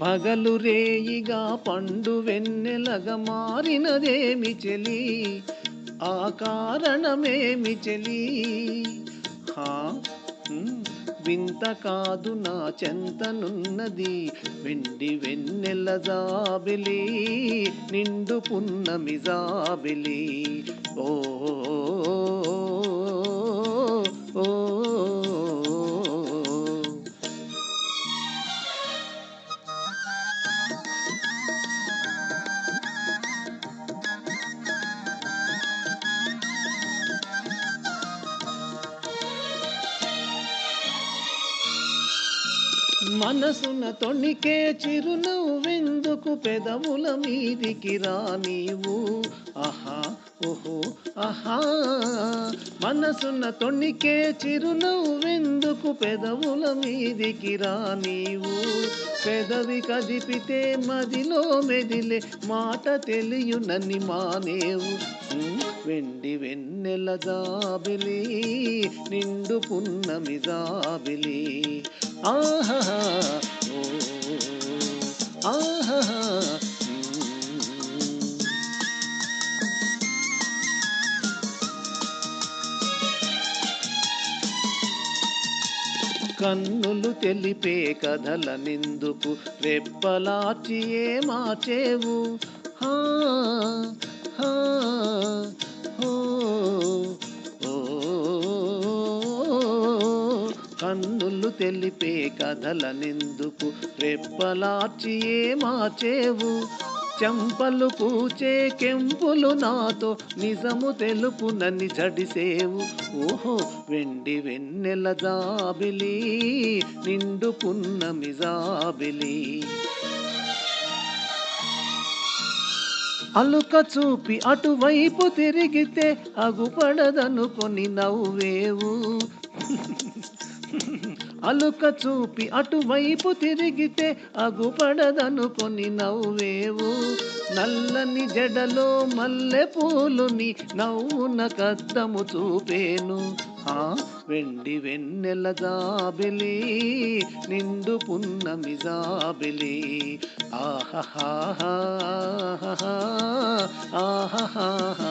పగలు రేయిగా పండు వెన్నెలగా మారినదేమి చెలి, ఆ కారణమేమి చెలి. హా వింత కాదు నా చెంతనున్నది వెండి వెన్నెల జాబిలి, నిండు పున్నమి జాబిలి. ఓ ఓ మనసున తొణికే చిరునవ్వెందుకు పెదవుల మీదికి రా నీవు. ఆహా ఓహో ఆహా, మనసున తొణికే చిరునవ్వెందుకు పెదవుల మీదికి రా నీవు. పెదవి కదిపితే మదిలో మెదిలే మాట తెలియునని మానేవు. వెండి వెన్నెల జాబిలి, నిండు పున్నమి జాబిలి. ఆహా ఓ ఆహా. కన్నులు తెలిపే కథల నిందుకు రెప్పలాచి ఏ మార్చేవు. హా హా ఓ ఓ కన్నులు తెలిపే కథల నిందుకు రెప్పలాచి ఏ మార్చేవు. చెంపలు పూచే కెంపులు నాతో నిజము తెలుపునని జడిసేవు. ఓహో వెండి వెన్నెల జాబిలి, నిండు పున్నమి జాబిలి. అలుక చూపి అటువైపు తిరిగితే అగుపడదనుకొని నవ్వేవు. అలుక చూపి అటువైపు తిరిగితే అగుపడదనుకొని నవ్వేవు. నల్లని జడలో మల్లె పూలుని నవ్వున కద్దము చూపేను. వెండి వెన్నెల జాబిలి, నిండు పున్నమి జాబిలి. ఆహా ఆహా